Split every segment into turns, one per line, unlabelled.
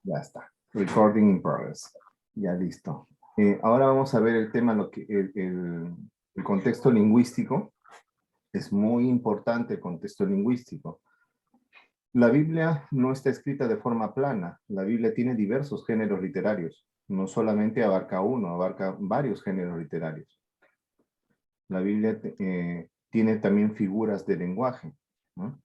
Ya está. Recording in progress. Ya listo. Ahora vamos a ver el tema, el contexto lingüístico. Es muy importante el contexto lingüístico. La Biblia no está escrita de forma plana. La Biblia tiene diversos géneros literarios. No solamente abarca uno, abarca varios géneros literarios. La Biblia tiene también figuras de lenguaje, ¿no?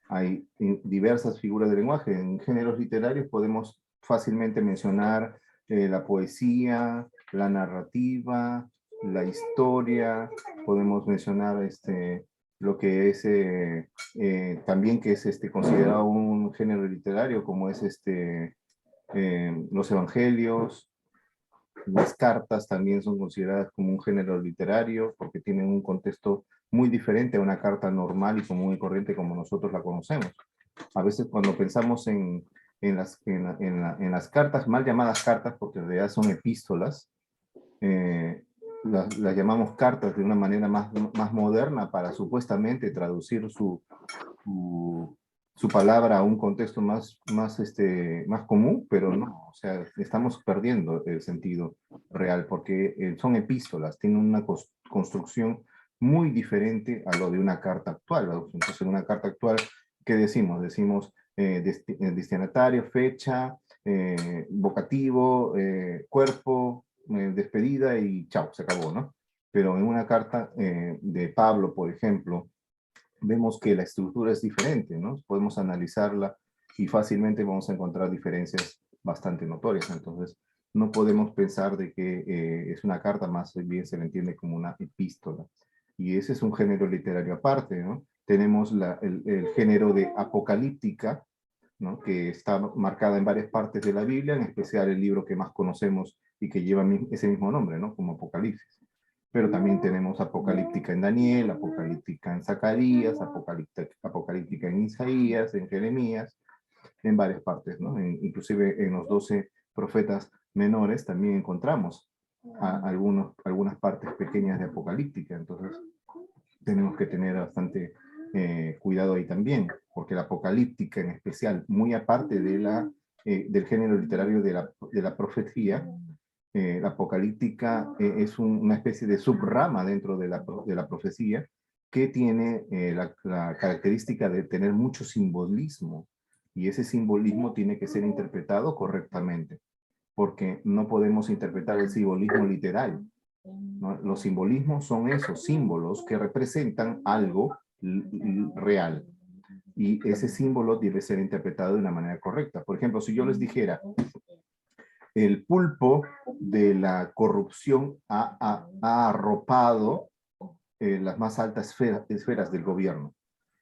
Hay diversas figuras de lenguaje. En géneros literarios podemos fácilmente mencionar la poesía, la narrativa, la historia, podemos mencionar lo que es también que es considerado un género literario, como es los evangelios. Las cartas también son consideradas como un género literario porque tienen un contexto muy diferente a una carta normal y común y corriente como nosotros la conocemos. A veces cuando pensamos en las cartas, mal llamadas cartas, porque en realidad son epístolas, las llamamos cartas de una manera más moderna para supuestamente traducir su palabra a un contexto más común, pero no, o sea, estamos perdiendo el sentido real, porque son epístolas, tienen una construcción muy diferente a lo de una carta actual. Entonces, en una carta actual, ¿qué decimos? Decimos destinatario, fecha, vocativo, cuerpo, despedida y chao, se acabó, ¿no? Pero en una carta de Pablo, por ejemplo, vemos que la estructura es diferente, ¿no? Podemos analizarla y fácilmente vamos a encontrar diferencias bastante notorias. Entonces, no podemos pensar de que es una carta, más bien se le entiende como una epístola. Y ese es un género literario aparte, ¿no? Tenemos el género de apocalíptica, ¿no? Que está marcada en varias partes de la Biblia, en especial el libro que más conocemos y que lleva ese mismo nombre, ¿no? Como Apocalipsis. Pero también tenemos apocalíptica en Daniel, apocalíptica en Zacarías, apocalíptica en Isaías, en Jeremías, en varias partes, ¿no? Inclusive en los 12 profetas menores también encontramos algunas partes pequeñas de apocalíptica. Entonces tenemos que tener bastante cuidado ahí también, porque la apocalíptica en especial, muy aparte del género literario de la profecía, la apocalíptica es una especie de subrama dentro de la profecía que tiene la característica de tener mucho simbolismo, y ese simbolismo tiene que ser interpretado correctamente, porque no podemos interpretar el simbolismo literal, ¿no? Los simbolismos son esos símbolos que representan algo real, y ese símbolo debe ser interpretado de una manera correcta. Por ejemplo, si yo les dijera, el pulpo de la corrupción ha arropado las más altas esferas del gobierno.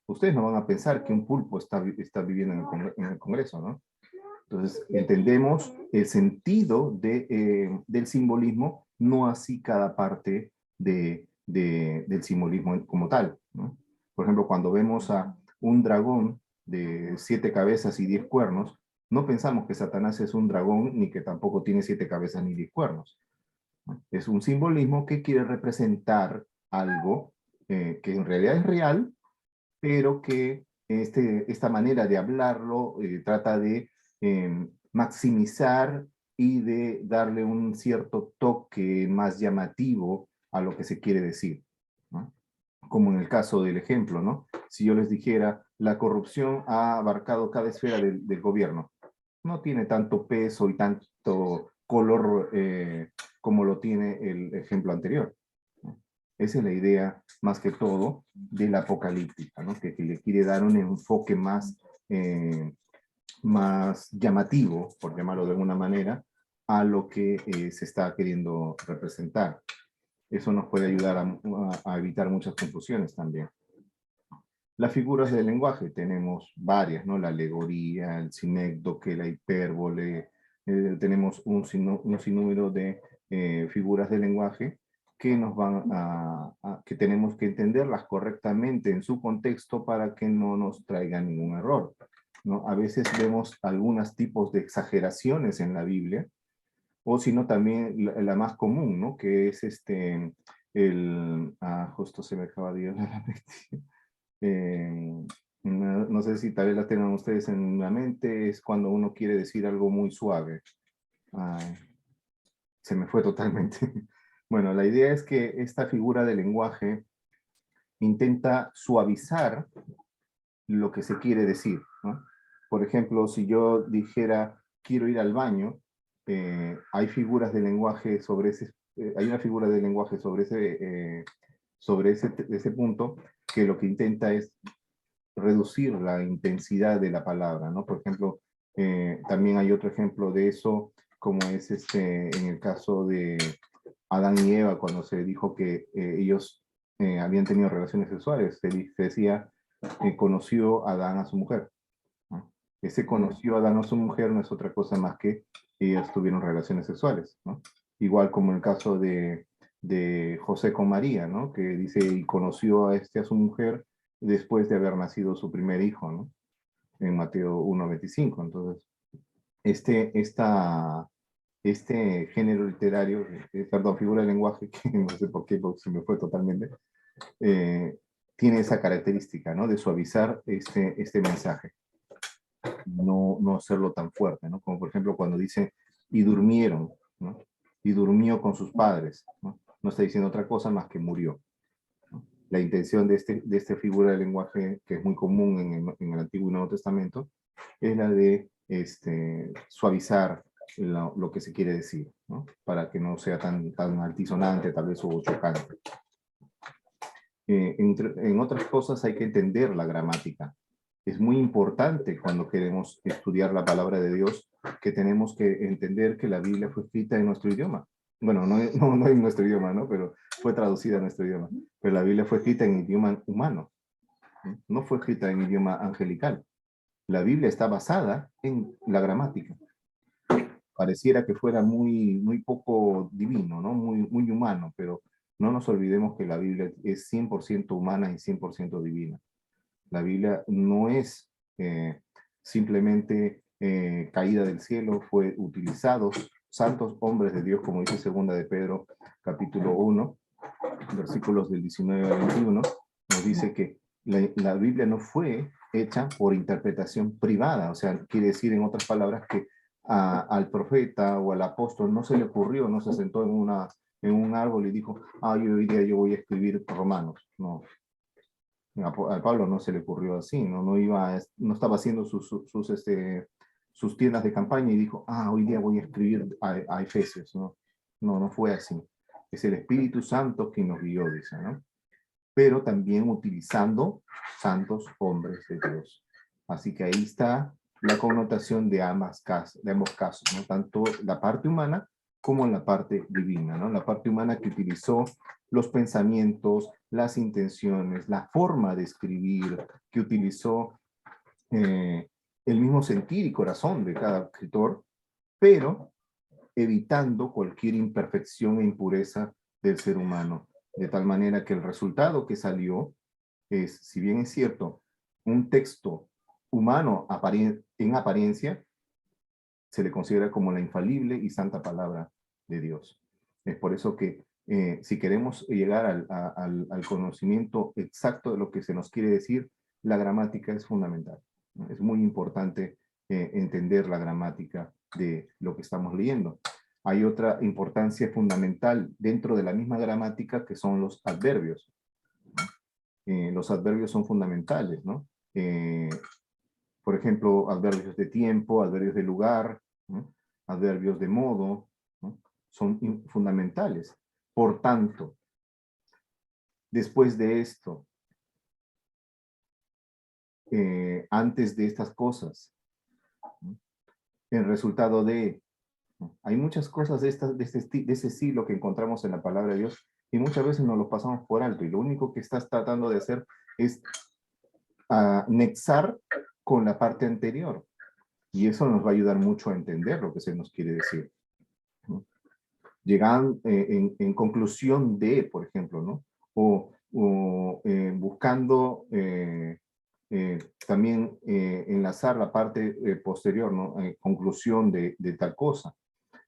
Ustedes no van a pensar que un pulpo está viviendo en el Congreso, ¿no? Entonces, entendemos el sentido del simbolismo, no así cada parte del simbolismo como tal, ¿no? Por ejemplo, cuando vemos a un dragón de 7 cabezas y 10 cuernos, no pensamos que Satanás es un dragón, ni que tampoco tiene 7 cabezas ni 10 cuernos, ¿no? Es un simbolismo que quiere representar algo que en realidad es real, pero que esta manera de hablarlo trata de maximizar y de darle un cierto toque más llamativo a lo que se quiere decir, ¿no? Como en el caso del ejemplo, ¿no? Si yo les dijera, la corrupción ha abarcado cada esfera del gobierno, no tiene tanto peso y tanto color como lo tiene el ejemplo anterior, ¿no? Esa es la idea, más que todo, de la apocalíptica, ¿no? Que le quiere dar un enfoque más llamativo, por llamarlo de alguna manera, a lo que se está queriendo representar. Eso nos puede ayudar a evitar muchas confusiones también. Las figuras del lenguaje tenemos varias, ¿no? La alegoría, el sinécdoque, la hipérbole, tenemos un sinnúmero de figuras del lenguaje que que tenemos que entenderlas correctamente en su contexto para que no nos traigan ningún error, ¿no? A veces vemos algunos tipos de exageraciones en la Biblia, o si no también la más común, ¿no? Que es justo se me acaba de ir la mente. No sé si tal vez la tengan ustedes en la mente, es cuando uno quiere decir algo muy suave. Ay, se me fue totalmente. Bueno, la idea es que esta figura de lenguaje intenta suavizar lo que se quiere decir, ¿no? Por ejemplo, si yo dijera, quiero ir al baño, hay figuras de lenguaje sobre hay una figura de lenguaje sobre ese punto que lo que intenta es reducir la intensidad de la palabra, ¿no? Por ejemplo, también hay otro ejemplo de eso, como es en el caso de Adán y Eva, cuando se dijo que ellos habían tenido relaciones sexuales, se decía, conoció Adán a su mujer, ¿no? Ese conoció a Adán a su mujer no es otra cosa más que ellas tuvieron relaciones sexuales, ¿no? Igual como el caso de José con María, ¿no? Que dice, y conoció a su mujer después de haber nacido su primer hijo, ¿no? En Mateo 1:25. Entonces, este, esta, este género literario, perdón, figura de lenguaje, que no sé por qué, porque se me fue totalmente, eh, tiene esa característica, ¿no? De suavizar este mensaje, no hacerlo tan fuerte, ¿no? Como por ejemplo cuando dice, y durmieron, ¿no? Y durmió con sus padres, ¿no? No está diciendo otra cosa más que murió. La intención de esta figura de lenguaje, que es muy común en el Antiguo y Nuevo Testamento, es la de suavizar lo que se quiere decir, ¿no? Para que no sea tan altisonante, tal vez, o chocante. En otras cosas hay que entender la gramática. Es muy importante cuando queremos estudiar la palabra de Dios que tenemos que entender que la Biblia fue escrita en nuestro idioma. Bueno, no en nuestro idioma, ¿no? Pero fue traducida a nuestro idioma. Pero la Biblia fue escrita en idioma humano, no fue escrita en idioma angelical. La Biblia está basada en la gramática. Pareciera que fuera muy poco divino, ¿no? Muy humano, pero no nos olvidemos que la Biblia es 100% humana y 100% divina. La Biblia no es simplemente caída del cielo, fue utilizados santos hombres de Dios, como dice segunda de Pedro, capítulo 1, versículos del 19 al 21, nos dice que la Biblia no fue hecha por interpretación privada, o sea, quiere decir en otras palabras que al profeta o al apóstol no se le ocurrió, no se sentó en un árbol y dijo, hoy día yo voy a escribir Romanos. No, a Pablo no se le ocurrió así, no estaba haciendo sus tiendas de campaña y dijo, hoy día voy a escribir a Efesios, ¿no? No fue así. Es el Espíritu Santo quien nos guió, dice, ¿no? Pero también utilizando santos hombres de Dios. Así que ahí está la connotación de ambos casos, ¿no? Tanto la parte humana como la parte divina, ¿no? La parte humana que utilizó los pensamientos, las intenciones, la forma de escribir, que utilizó el mismo sentir y corazón de cada escritor, pero evitando cualquier imperfección e impureza del ser humano, de tal manera que el resultado que salió es, si bien es cierto, un texto humano en apariencia, se le considera como la infalible y santa palabra de Dios. Es por eso que si queremos llegar al conocimiento exacto de lo que se nos quiere decir, la gramática es fundamental, ¿no? Es muy importante entender la gramática de lo que estamos leyendo. Hay otra importancia fundamental dentro de la misma gramática que son los adverbios. Los adverbios son fundamentales, ¿no? Por ejemplo, adverbios de tiempo, adverbios de lugar, ¿no? Adverbios de modo, ¿no? Son fundamentales. Por tanto, después de esto, antes de estas cosas, ¿no? El resultado de, ¿no? Hay muchas cosas de ese estilo que encontramos en la palabra de Dios y muchas veces nos lo pasamos por alto y lo único que estás tratando de hacer es anexar con la parte anterior. Y eso nos va a ayudar mucho a entender lo que se nos quiere decir, ¿no? Llegan en conclusión de, por ejemplo, ¿no? O buscando también enlazar la parte posterior, ¿no? Conclusión de tal cosa.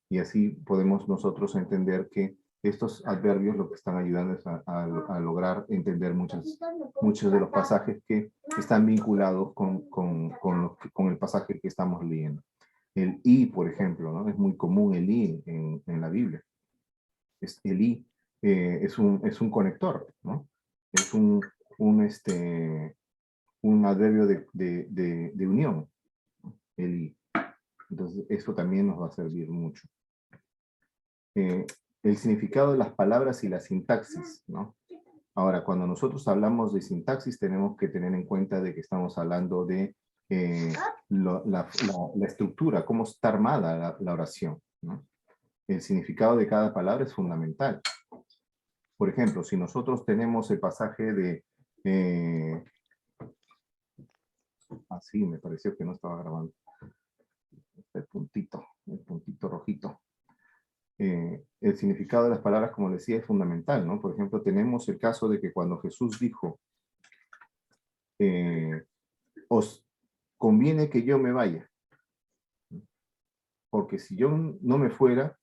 Y así podemos nosotros entender que estos adverbios lo que están ayudando es a lograr entender muchos de los pasajes que están vinculados con el pasaje que estamos leyendo. El y, por ejemplo, ¿no? Es muy común el y en la Biblia. El y es un conector, ¿no? Es un adverbio de unión, el y. Entonces, eso también nos va a servir mucho. El significado de las palabras y la sintaxis, ¿no? Ahora, cuando nosotros hablamos de sintaxis, tenemos que tener en cuenta de que estamos hablando de la estructura, cómo está armada la oración, ¿no? El significado de cada palabra es fundamental. Por ejemplo, si nosotros tenemos el pasaje de... sí, me pareció que no estaba grabando. El puntito rojito. El significado de las palabras, como decía, es fundamental, ¿no? Por ejemplo, tenemos el caso de que cuando Jesús dijo, os conviene que yo me vaya, porque si yo no me fuera,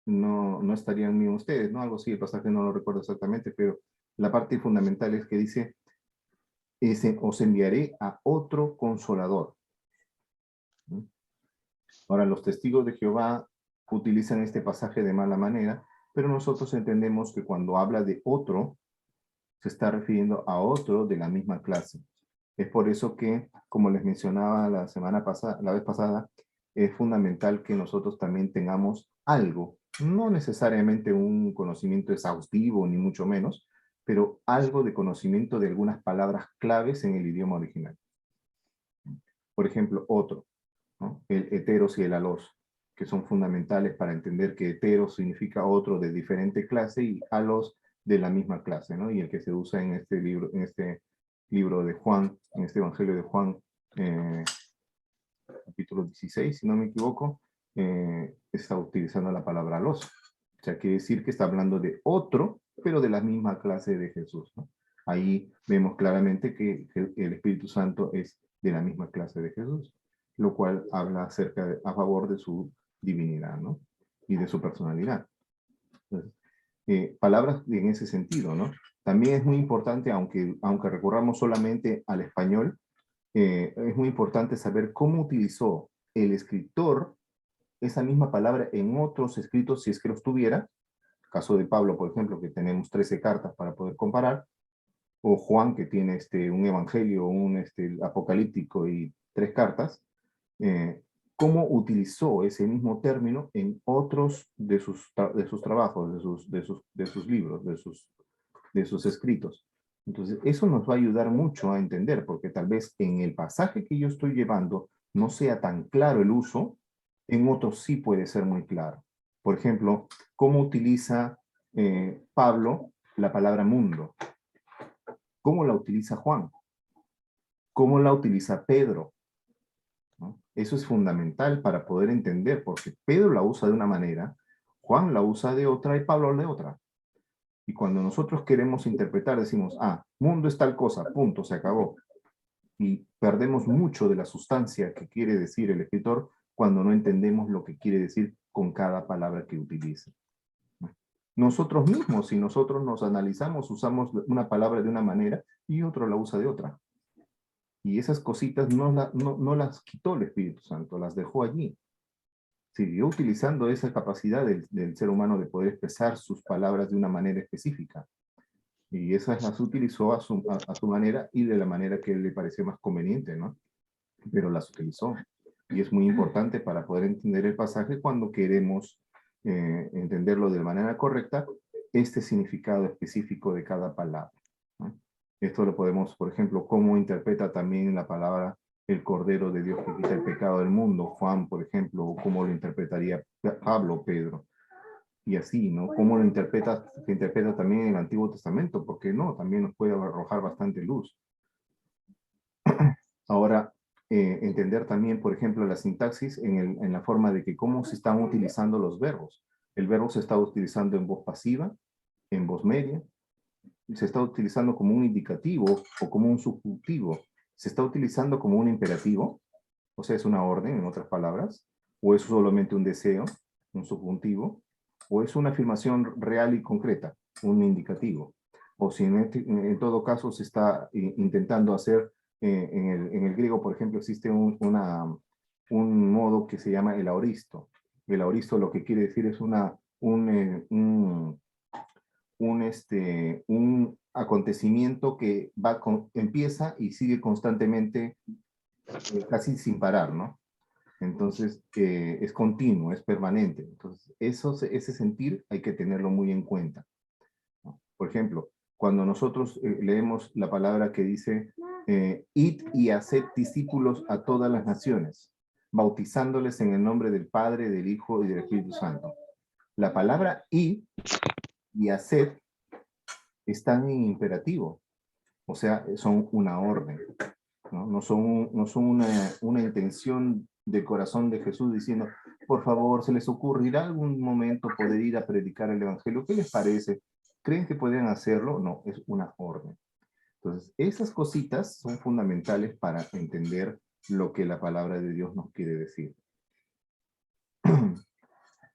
no estarían bien ustedes, ¿no? Algo así, el pasaje no lo recuerdo exactamente, pero la parte fundamental es que dice, os enviaré a otro consolador. Ahora, los testigos de Jehová utilizan este pasaje de mala manera, pero nosotros entendemos que cuando habla de otro, se está refiriendo a otro de la misma clase. Es por eso que, como les mencionaba la vez pasada, es fundamental que nosotros también tengamos algo, no necesariamente un conocimiento exhaustivo, ni mucho menos, pero algo de conocimiento de algunas palabras claves en el idioma original. Por ejemplo, otro, ¿no? El heteros y el alos, que son fundamentales para entender que heteros significa otro de diferente clase y alos de la misma clase, ¿no? Y el que se usa en este libro de Juan, en este Evangelio de Juan, capítulo 16, si no me equivoco, está utilizando la palabra alos. O sea, quiere decir que está hablando de otro, pero de la misma clase de Jesús, ¿no? Ahí vemos claramente que el Espíritu Santo es de la misma clase de Jesús, lo cual habla a favor de su divinidad, ¿no? Y de su personalidad. Entonces, palabras en ese sentido, ¿no? También es muy importante, aunque recurramos solamente al español, es muy importante saber cómo utilizó el escritor esa misma palabra en otros escritos, si es que los tuviera. Caso de Pablo, por ejemplo, que tenemos 13 cartas para poder comparar, o Juan, que tiene un evangelio, un apocalíptico y 3 cartas, cómo utilizó ese mismo término en otros de sus trabajos, de sus libros, de sus escritos. Entonces, eso nos va a ayudar mucho a entender, porque tal vez en el pasaje que yo estoy llevando no sea tan claro el uso, en otros sí puede ser muy claro. Por ejemplo, cómo utiliza Pablo la palabra mundo. ¿Cómo la utiliza Juan? ¿Cómo la utiliza Pedro? ¿No? Eso es fundamental para poder entender, porque Pedro la usa de una manera, Juan la usa de otra y Pablo de otra. Y cuando nosotros queremos interpretar, decimos, mundo es tal cosa, punto, se acabó. Y perdemos mucho de la sustancia que quiere decir el escritor cuando no entendemos lo que quiere decir con cada palabra que utiliza. Nosotros mismos, si nosotros nos analizamos, usamos una palabra de una manera y otro la usa de otra. Y esas cositas no las quitó el Espíritu Santo, las dejó allí. Siguió utilizando esa capacidad del ser humano de poder expresar sus palabras de una manera específica. Y esas las utilizó a su manera y de la manera que le pareció más conveniente, ¿no? Pero las utilizó. Y es muy importante para poder entender el pasaje cuando queremos entenderlo de manera correcta, este significado específico de cada palabra, ¿no? Esto lo podemos, por ejemplo, cómo interpreta también la palabra el Cordero de Dios que quita el pecado del mundo, Juan, por ejemplo, o cómo lo interpretaría Pablo, Pedro. Y así, ¿no? ¿Cómo lo se interpreta también en el Antiguo Testamento? Porque no, también nos puede arrojar bastante luz. Ahora, entender también, por ejemplo, la sintaxis en la forma de que cómo se están utilizando los verbos. El verbo se está utilizando en voz pasiva, en voz media, se está utilizando como un indicativo o como un subjuntivo, se está utilizando como un imperativo, o sea, es una orden, en otras palabras, o es solamente un deseo, un subjuntivo, o es una afirmación real y concreta, un indicativo, o si en todo caso se está intentando hacer, en el griego, por ejemplo, existe un modo que se llama el aoristo. El aoristo lo que quiere decir es un acontecimiento que empieza y sigue constantemente, casi sin parar, ¿no? Entonces, es continuo, es permanente. Entonces, ese sentir hay que tenerlo muy en cuenta, ¿no? Por ejemplo, cuando nosotros leemos la palabra que dice, id y haced discípulos a todas las naciones, bautizándoles en el nombre del Padre, del Hijo y del Espíritu Santo. La palabra id y haced están en imperativo, o sea, son una orden, ¿no? No son una intención del corazón de Jesús diciendo, por favor, ¿se les ocurrirá algún momento poder ir a predicar el Evangelio? ¿Qué les parece? ¿Creen que pueden hacerlo? No, es una orden. Entonces, esas cositas son fundamentales para entender lo que la palabra de Dios nos quiere decir.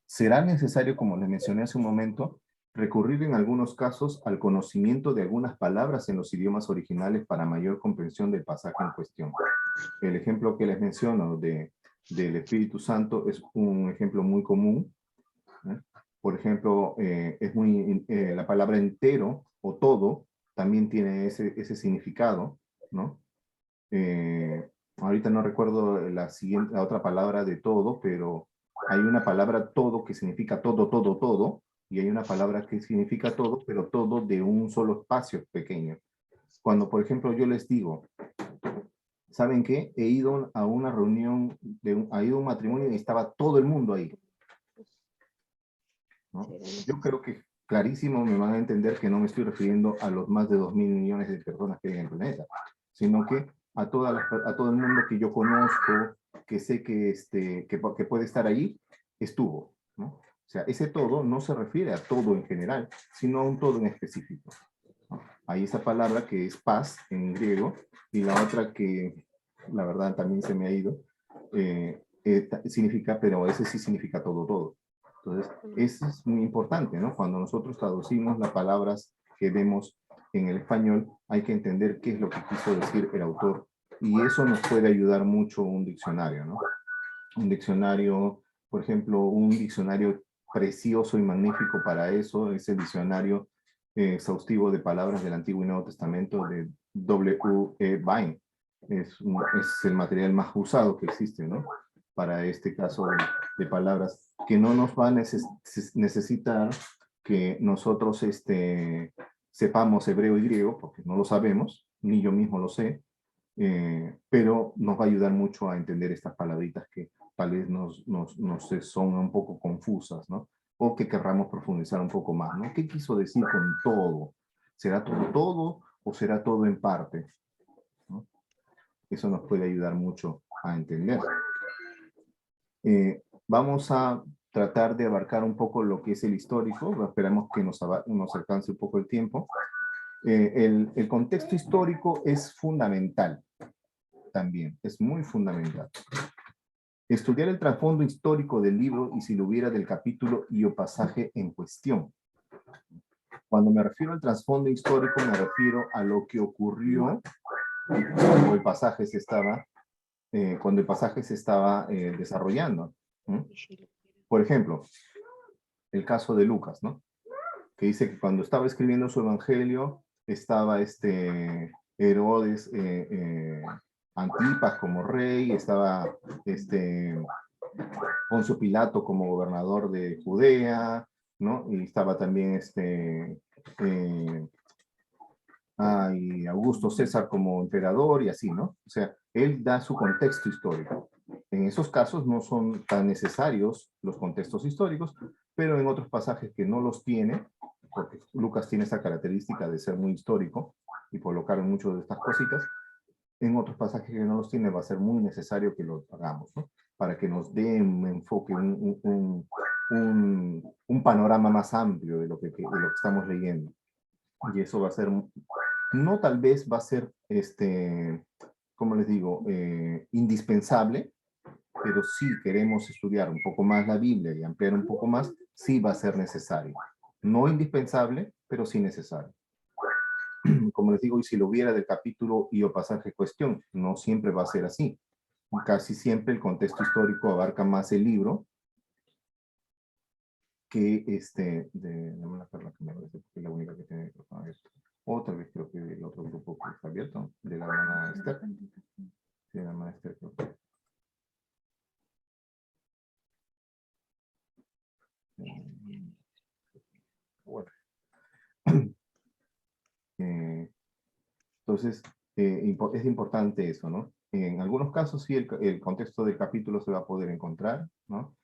Será necesario, como les mencioné hace un momento, recurrir en algunos casos al conocimiento de algunas palabras en los idiomas originales para mayor comprensión del pasaje en cuestión. El ejemplo que les menciono del Espíritu Santo es un ejemplo muy común, ¿eh? Por ejemplo, la palabra entero o todo también tiene ese significado, ¿no? Ahorita no recuerdo la otra palabra de todo, pero hay una palabra todo que significa todo, todo, todo, y hay una palabra que significa todo, pero todo de un solo espacio pequeño. Cuando, por ejemplo, yo les digo, ¿saben qué? He ido a una reunión, ha ido a un matrimonio y estaba todo el mundo ahí, ¿no? Yo creo que clarísimo me van a entender que no me estoy refiriendo a los más de 2.000 millones de personas que hay en el planeta, sino que a todo el mundo que yo conozco, que sé que puede estar ahí, estuvo, ¿no? O sea, ese todo no se refiere a todo en general, sino a un todo en específico, ¿no? Hay esa palabra que es paz en griego, y la otra que, la verdad, también se me ha ido, significa, pero ese sí significa todo, todo. Entonces, eso es muy importante, ¿no? Cuando nosotros traducimos las palabras que vemos en el español, hay que entender qué es lo que quiso decir el autor, y eso nos puede ayudar mucho un diccionario, ¿no? Un diccionario, por ejemplo, un diccionario precioso y magnífico para eso es el diccionario exhaustivo de palabras del Antiguo y Nuevo Testamento de W.E. Vine. Es el material más usado que existe, ¿no? Para este caso de palabras que no nos va a necesitar que nosotros sepamos hebreo y griego, porque no lo sabemos, ni yo mismo lo sé, pero nos va a ayudar mucho a entender estas palabritas que tal vez nos son un poco confusas, ¿no? O que querramos profundizar un poco más, ¿no? ¿Qué quiso decir con todo? ¿Será todo todo o será todo en parte? ¿No? Eso nos puede ayudar mucho a entender. Vamos a tratar de abarcar un poco lo que es el histórico. Esperamos que nos alcance un poco el tiempo. El contexto histórico es fundamental también, es muy fundamental. Estudiar el trasfondo histórico del libro y si lo hubiera del capítulo y o pasaje en cuestión. Cuando me refiero al trasfondo histórico, me refiero a lo que ocurrió cuando el pasaje se estaba desarrollando. ¿Mm? Por ejemplo, el caso de Lucas, ¿no? Que dice que cuando estaba escribiendo su evangelio, estaba Herodes Antipas como rey, estaba Poncio Pilato como gobernador de Judea, ¿no? Y estaba también y Augusto César como emperador y así, ¿no? O sea, él da su contexto histórico. En esos casos no son tan necesarios los contextos históricos, pero en otros pasajes que no los tiene, porque Lucas tiene esa característica de ser muy histórico y colocar muchas de estas cositas, en otros pasajes que no los tiene va a ser muy necesario que los hagamos, ¿no? Para que nos dé un enfoque, un panorama más amplio de lo que estamos leyendo. Y eso va a ser, no tal vez va a ser, como les digo, indispensable, pero si queremos estudiar un poco más la Biblia y ampliar un poco más, sí va a ser necesario. No indispensable, pero sí necesario. Como les digo, y si lo hubiera del capítulo y o pasaje cuestión, no siempre va a ser así. Casi siempre el contexto histórico abarca más el libro que dame la Carla que me parece que es la única que tiene el micrófono abierto. Otra vez creo que el otro grupo que está abierto, de la hermana Esther. De la hermana Esther, creo que. Bueno. Entonces, es importante eso, ¿no? En algunos casos sí el contexto del capítulo se va a poder encontrar, ¿no?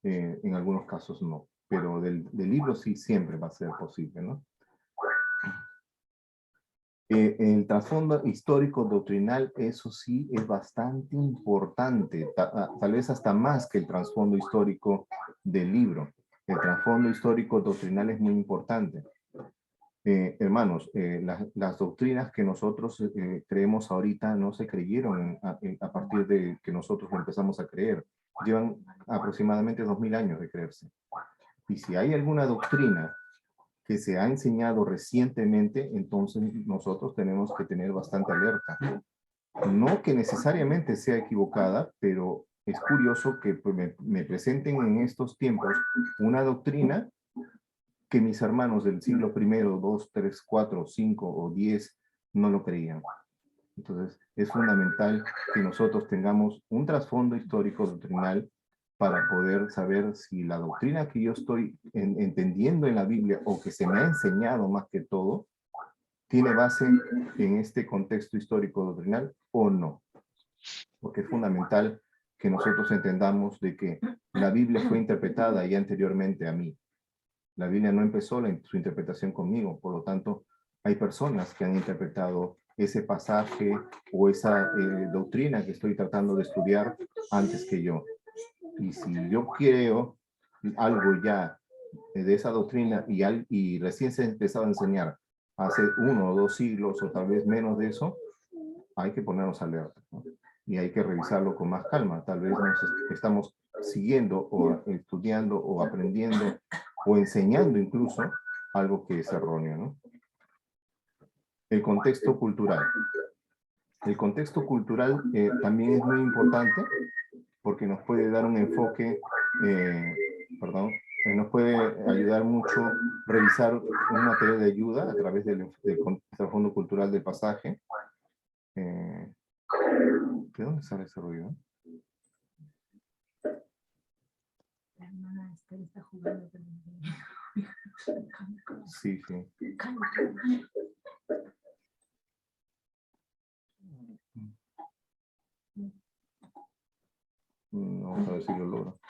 En algunos casos no, pero del libro sí siempre va a ser posible, ¿no? El trasfondo histórico doctrinal, eso sí es bastante importante, tal vez hasta más que el trasfondo histórico del libro. El trasfondo histórico doctrinal es muy importante. Hermanos, las doctrinas que nosotros creemos ahorita no se creyeron a partir de que nosotros empezamos a creer. Llevan aproximadamente 2000 años de creerse. Y si hay alguna doctrina que se ha enseñado recientemente, entonces nosotros tenemos que tener bastante alerta. No que necesariamente sea equivocada, pero es curioso que pues, me presenten en estos tiempos una doctrina que mis hermanos del siglo primero, 2, 3, 4, 5 o 10 no lo creían. Entonces, es fundamental que nosotros tengamos un trasfondo histórico doctrinal para poder saber si la doctrina que yo estoy entendiendo en la Biblia o que se me ha enseñado más que todo, tiene base en este contexto histórico doctrinal o no. Porque es fundamental que nosotros entendamos de que la Biblia fue interpretada ya anteriormente a mí. La Biblia no empezó su interpretación conmigo, por lo tanto, hay personas que han interpretado ese pasaje o esa doctrina que estoy tratando de estudiar antes que yo. Y si yo creo algo ya de esa doctrina y recién se ha empezado a enseñar hace 1 o 2 siglos o tal vez menos de eso, hay que ponernos alerta, ¿no? Y hay que revisarlo con más calma. Tal vez nos estamos siguiendo o estudiando o aprendiendo o enseñando incluso algo que es erróneo, ¿no? El contexto cultural. El contexto cultural también es muy importante porque nos puede dar un enfoque, nos puede ayudar mucho revisar un material de ayuda a través del trasfondo cultural del pasaje. ¿De dónde sale ese ruido?
La hermana Esther está jugando con
Sí, sí. Vamos a ver si lo logro.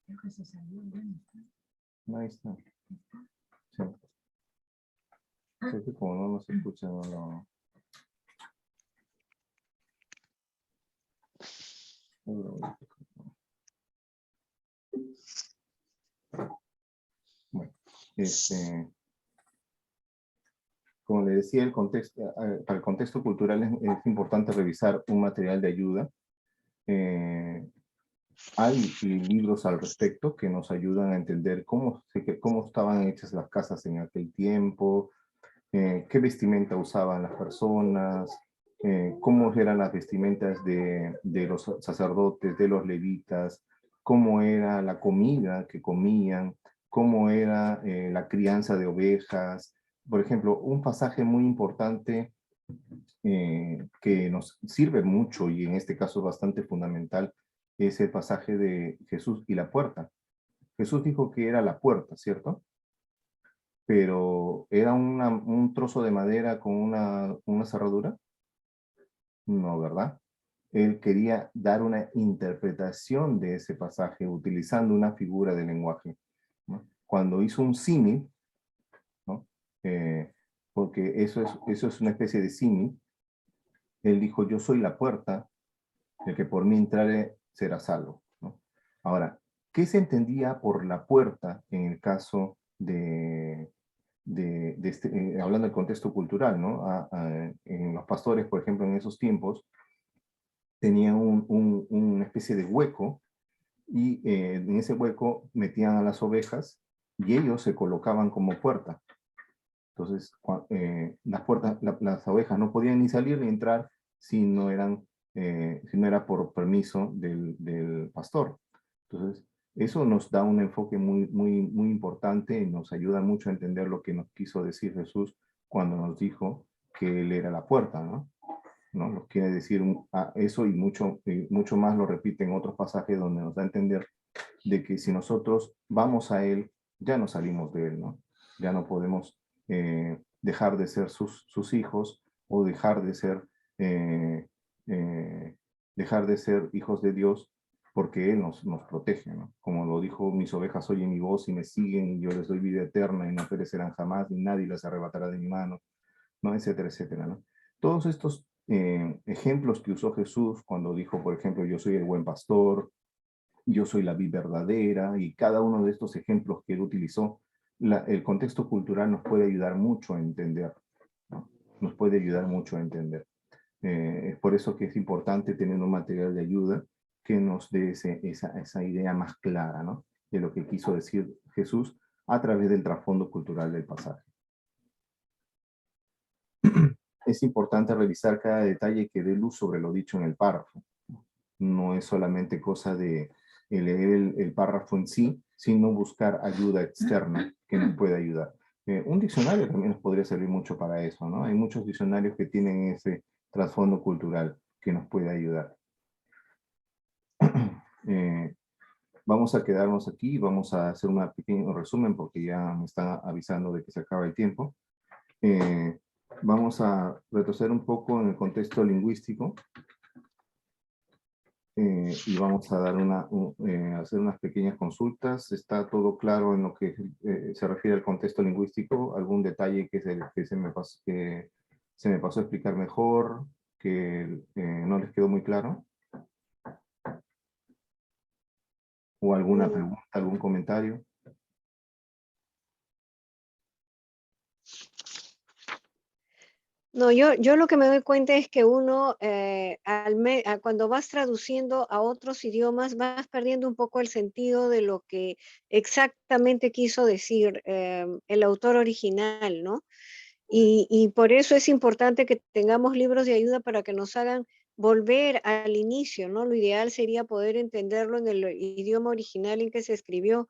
Creo que se salió.
Ahí está. Sí. Creo que como no nos escucha, no lo... Bueno, como le decía, el contexto, para el contexto cultural es importante revisar un material de ayuda. Hay libros al respecto que nos ayudan a entender cómo estaban hechas las casas en aquel tiempo, qué vestimenta usaban las personas, cómo eran las vestimentas de los sacerdotes, de los levitas, cómo era la comida que comían, cómo era la crianza de ovejas. Por ejemplo, un pasaje muy importante que nos sirve mucho y en este caso bastante fundamental es el pasaje de Jesús y la puerta. Jesús dijo que era la puerta, ¿cierto? Pero ¿era un trozo de madera con una cerradura? No, ¿verdad? Él quería dar una interpretación de ese pasaje utilizando una figura de lenguaje, ¿no? Cuando hizo un símil, ¿no? Porque eso es una especie de símil, él dijo, yo soy la puerta, el que por mí entrare será salvo, ¿no? Ahora, ¿qué se entendía por la puerta en el caso de hablando del contexto cultural, ¿no? En los pastores, por ejemplo, en esos tiempos, tenían una especie de hueco y en ese hueco metían a las ovejas y ellos se colocaban como puerta. Entonces, las ovejas no podían ni salir ni entrar si no era por permiso del pastor. Entonces, eso nos da un enfoque muy, muy, muy importante y nos ayuda mucho a entender lo que nos quiso decir Jesús cuando nos dijo que Él era la puerta, ¿no? ¿No? Nos quiere decir eso y mucho más lo repite en otros pasajes donde nos da a entender de que si nosotros vamos a Él, ya no salimos de Él, ¿no? Ya no podemos dejar de ser sus hijos o eh, dejar de ser hijos de Dios porque Él nos protege, ¿no? Como lo dijo, mis ovejas oyen mi voz y me siguen y yo les doy vida eterna y no perecerán jamás, ni nadie las arrebatará de mi mano, ¿no? Etcétera, etcétera, ¿no? Todos estos ejemplos que usó Jesús cuando dijo, por ejemplo, yo soy el buen pastor, yo soy la vid verdadera, y cada uno de estos ejemplos que él utilizó, el contexto cultural nos puede ayudar mucho a entender, ¿no? Nos puede ayudar mucho a entender. Es por eso que es importante tener un material de ayuda que nos dé esa idea más clara, ¿no? De lo que quiso decir Jesús a través del trasfondo cultural del pasaje. Es importante revisar cada detalle que dé luz sobre lo dicho en el párrafo. No es solamente cosa de leer el párrafo en sí, sino buscar ayuda externa que nos pueda ayudar. Un diccionario también nos podría servir mucho para eso, ¿no? Hay muchos diccionarios que tienen ese trasfondo cultural que nos puede ayudar. Vamos a quedarnos aquí y vamos a hacer un pequeño resumen porque ya me están avisando de que se acaba el tiempo. Vamos a retroceder un poco en el contexto lingüístico y vamos a dar hacer unas pequeñas consultas. ¿Está todo claro en lo que se refiere al contexto lingüístico? ¿Algún detalle que se me pasó a explicar mejor, que no les quedó muy claro? ¿O alguna pregunta, algún comentario?
No, yo lo que me doy cuenta es que uno, cuando vas traduciendo a otros idiomas, vas perdiendo un poco el sentido de lo que exactamente quiso decir el autor original, ¿no? Y por eso es importante que tengamos libros de ayuda para que nos hagan volver al inicio, ¿no? Lo ideal sería poder entenderlo en el idioma original en que se escribió,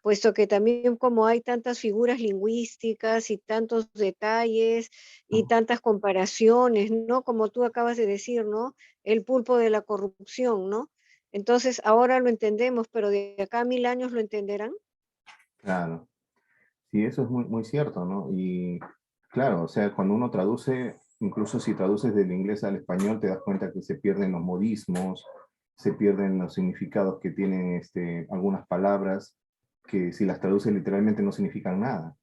puesto que también como hay tantas figuras lingüísticas y tantos detalles y tantas comparaciones, ¿no? Como tú acabas de decir, ¿no? El pulpo de la corrupción, ¿no? Entonces ahora lo entendemos, pero de acá a 1000 años lo entenderán.
Claro. Sí, eso es muy, muy cierto, ¿no? Y claro, o sea, cuando uno traduce, incluso si traduces del inglés al español, te das cuenta que se pierden los modismos, se pierden los significados que tienen algunas palabras, que si las traduces literalmente no significan nada,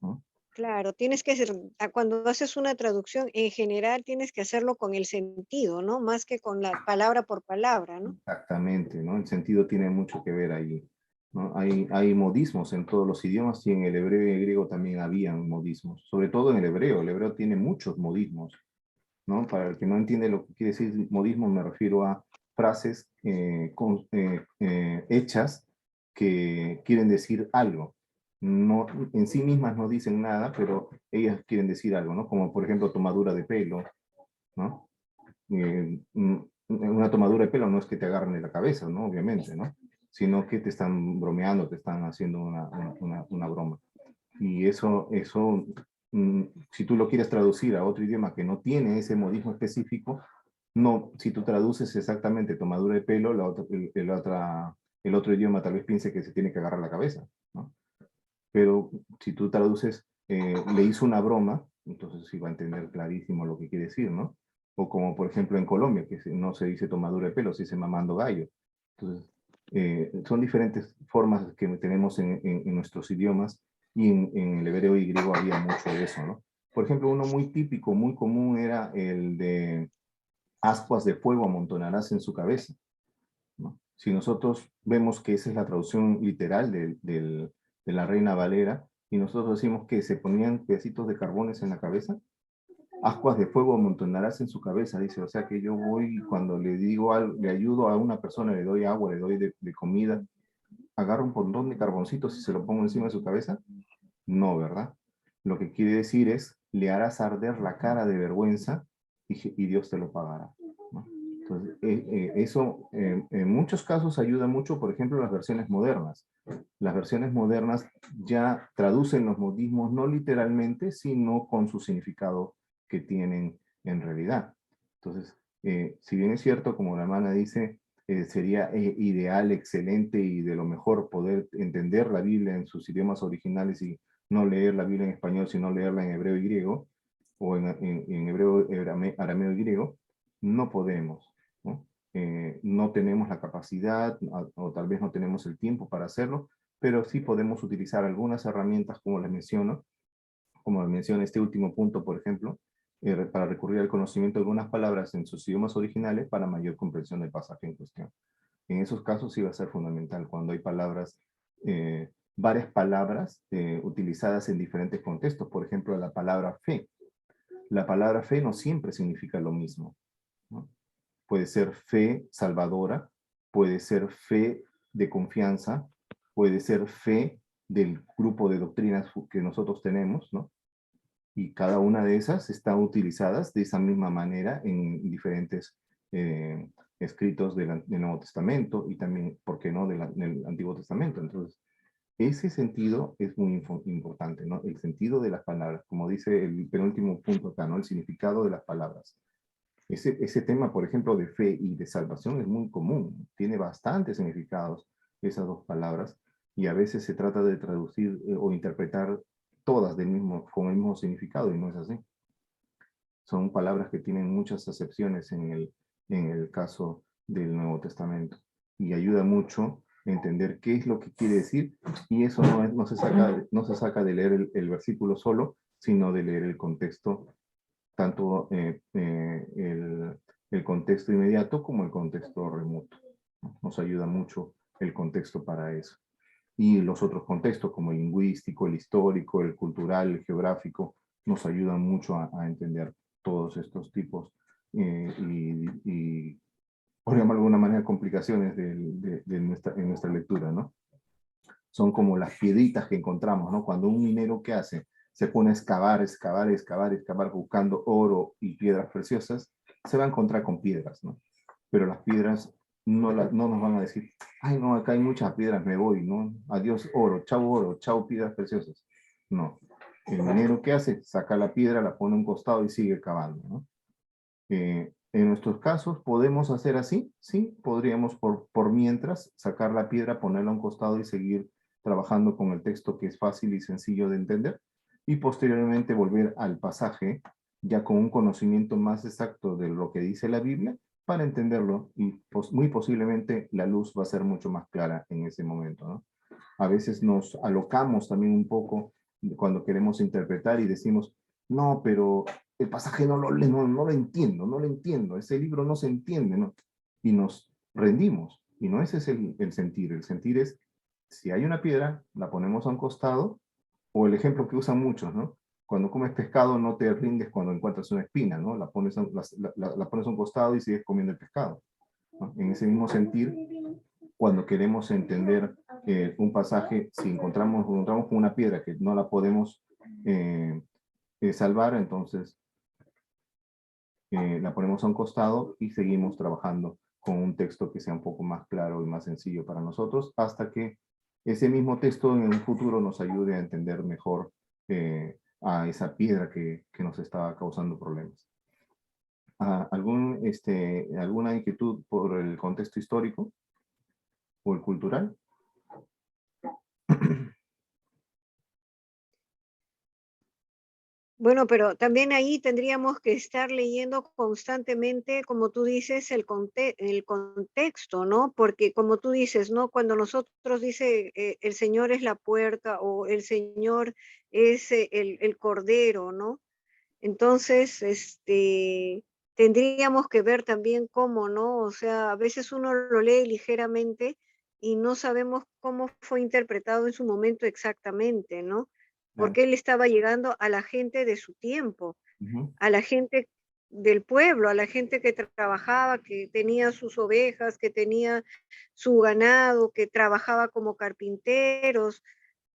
¿no?
Claro, tienes que ser, cuando haces una traducción, en general tienes que hacerlo con el sentido, ¿no? Más que con la palabra por palabra, ¿no?
Exactamente, ¿no? El sentido tiene mucho que ver ahí, ¿no? Hay modismos en todos los idiomas y en el hebreo y el griego también habían modismos, sobre todo en el hebreo tiene muchos modismos, ¿no? Para el que no entiende lo que quiere decir modismo, me refiero a frases hechas que quieren decir algo. No, en sí mismas no dicen nada, pero ellas quieren decir algo, ¿no? Como por ejemplo tomadura de pelo, ¿no? Una tomadura de pelo no es que te agarren de la cabeza, ¿no? Obviamente, ¿no? Sino que te están bromeando, te están haciendo una broma. Y si tú lo quieres traducir a otro idioma que no tiene ese modismo específico, no, si tú traduces exactamente tomadura de pelo, el otro idioma tal vez piense que se tiene que agarrar la cabeza, ¿no? Pero si tú traduces, le hizo una broma, entonces sí va a entender clarísimo lo que quiere decir, ¿no? O como por ejemplo en Colombia, que no se dice tomadura de pelo, se dice mamando gallo. Entonces, son diferentes formas que tenemos en nuestros idiomas y en el hebreo y griego había mucho de eso, ¿no? Por ejemplo, uno muy típico, muy común era el de ascuas de fuego amontonarás en su cabeza, ¿no? Si nosotros vemos que esa es la traducción literal de la Reina Valera, y nosotros decimos que se ponían pedacitos de carbones en la cabeza. Ascuas de fuego amontonarás en su cabeza, dice. O sea que yo voy, cuando le digo algo, le ayudo a una persona, le doy agua, le doy de comida, agarro un montón de carboncitos y se lo pongo encima de su cabeza. No, ¿verdad? Lo que quiere decir es, le harás arder la cara de vergüenza y Dios te lo pagará, ¿no? Entonces, eso en muchos casos ayuda mucho, por ejemplo, las versiones modernas. Las versiones modernas ya traducen los modismos no literalmente, sino con su significado que tienen en realidad. Entonces, si bien es cierto, como la hermana dice, sería ideal, excelente y de lo mejor poder entender la Biblia en sus idiomas originales y no leer la Biblia en español, sino leerla en hebreo y griego, o en hebreo, arameo y griego, no podemos, ¿no? No tenemos la capacidad o tal vez no tenemos el tiempo para hacerlo, pero sí podemos utilizar algunas herramientas como les menciono, como menciona este último punto, por ejemplo, para recurrir al conocimiento de algunas palabras en sus idiomas originales para mayor comprensión del pasaje en cuestión. En esos casos sí va a ser fundamental cuando hay palabras, varias palabras utilizadas en diferentes contextos. Por ejemplo, la palabra fe. La palabra fe no siempre significa lo mismo, ¿no? Puede ser fe salvadora, puede ser fe de confianza, puede ser fe del grupo de doctrinas que nosotros tenemos, ¿no? Y cada una de esas está utilizadas de esa misma manera en diferentes escritos del Nuevo Testamento y también, ¿por qué no?, del Antiguo Testamento. Entonces, ese sentido es muy importante, ¿no? El sentido de las palabras, como dice el penúltimo punto acá, ¿no? El significado de las palabras. Ese tema, por ejemplo, de fe y de salvación es muy común, tiene bastantes significados esas dos palabras, y a veces se trata de traducir o interpretar todas con el mismo significado, y no es así. Son palabras que tienen muchas acepciones en el caso del Nuevo Testamento, y ayuda mucho a entender qué es lo que quiere decir, y eso no se saca de leer versículo solo, sino de leer el contexto, tanto el contexto inmediato como el contexto remoto. Nos ayuda mucho el contexto para eso. Y los otros contextos, como el lingüístico, el histórico, el cultural, el geográfico, nos ayudan mucho a entender todos estos tipos y, por llamarlo de alguna manera, complicaciones en nuestra lectura, ¿no? Son como las piedritas que encontramos, ¿no? Cuando un minero, ¿qué hace? Se pone a excavar, excavar, excavar, excavar, buscando oro y piedras preciosas, se va a encontrar con piedras, ¿no? Pero las piedras no nos van a decir, ay, no, acá hay muchas piedras, me voy, ¿no? Adiós oro, chao piedras preciosas. No. El minero, ¿qué hace? Saca la piedra, la pone a un costado y sigue cavando, ¿no? En nuestros casos, ¿podemos hacer así? Sí, podríamos por mientras sacar la piedra, ponerla a un costado y seguir trabajando con el texto, que es fácil y sencillo de entender, y posteriormente volver al pasaje ya con un conocimiento más exacto de lo que dice la Biblia para entenderlo, y muy posiblemente la luz va a ser mucho más clara en ese momento, ¿no? A veces nos alocamos también un poco cuando queremos interpretar y decimos, no, pero el pasaje no lo entiendo, no lo entiendo, ese libro no se entiende, ¿no? Y nos rendimos, y no ese es el sentir es, si hay una piedra, la ponemos a un costado, o el ejemplo que usan muchos, ¿no? Cuando comes pescado no te rindes cuando encuentras una espina, ¿no? La pones a un costado y sigues comiendo el pescado, ¿no? En ese mismo sentir, cuando queremos entender un pasaje, si encontramos con una piedra que no la podemos salvar, entonces la ponemos a un costado y seguimos trabajando con un texto que sea un poco más claro y más sencillo para nosotros, hasta que ese mismo texto en un futuro nos ayude a entender mejor a esa piedra que nos está causando problemas. ¿Alguna inquietud por el contexto histórico o el cultural?
Bueno, pero también ahí tendríamos que estar leyendo constantemente, como tú dices, el contexto, ¿no? Porque como tú dices, ¿no? Cuando nosotros dice el Señor es la puerta o el Señor es el Cordero, ¿no? Entonces, tendríamos que ver también cómo, ¿no? O sea, a veces uno lo lee ligeramente y no sabemos cómo fue interpretado en su momento exactamente, ¿no?
Claro.
porque él estaba llegando a la gente de su tiempo,
Ujú.
a la gente del pueblo, a la gente que trabajaba, que tenía sus ovejas, que tenía su ganado, que trabajaba como carpinteros,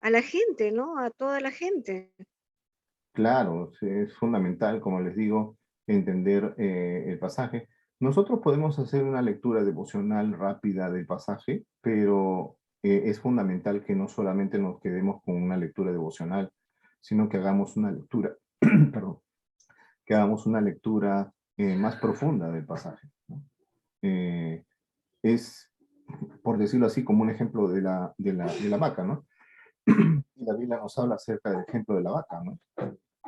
a la gente, ¿no? A toda la gente.
Claro, sí, es fundamental, como les digo, entender el pasaje. Nosotros podemos hacer una lectura devocional rápida del pasaje, pero es fundamental que no solamente nos quedemos con una lectura devocional, sino que hagamos una lectura, perdón, que hagamos una lectura más profunda del pasaje, ¿no? Eh, es, por decirlo así, como un ejemplo de la vaca, ¿no? Y la Biblia nos habla acerca del ejemplo de la vaca, ¿no?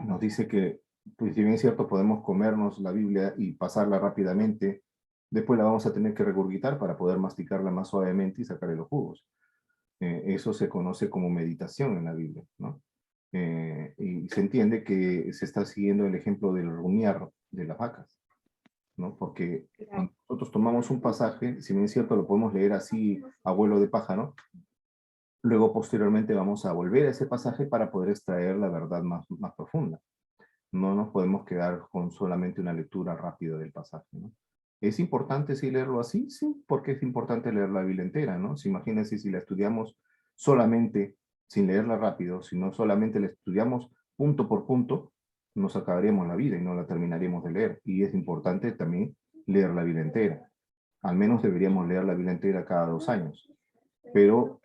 Nos dice que, pues si bien es cierto, podemos comernos la Biblia y pasarla rápidamente, después la vamos a tener que regurgitar para poder masticarla más suavemente y sacarle los jugos. Eso se conoce como meditación en la Biblia, ¿no? Y se entiende que se está siguiendo el ejemplo del rumiar de las vacas, ¿no? Porque
Claro,
cuando nosotros tomamos un pasaje, si bien es cierto, lo podemos leer así, abuelo de pájaro, luego posteriormente vamos a volver a ese pasaje para poder extraer la verdad más profunda. No nos podemos quedar con solamente una lectura rápida del pasaje, ¿no? ¿Es importante sí leerlo así? Sí, porque es importante leer la Biblia entera, ¿no? Si imagínense si la estudiamos solamente, sin leerla rápido, sino solamente la estudiamos punto por punto, nos acabaríamos la vida y no la terminaríamos de leer. Y es importante también leer la Biblia entera. Al menos deberíamos leer la Biblia entera cada 2 años. Pero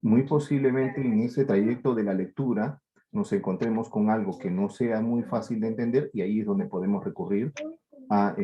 muy posiblemente en ese trayecto de la lectura nos encontremos con algo que no sea muy fácil de entender y ahí es donde podemos recurrir a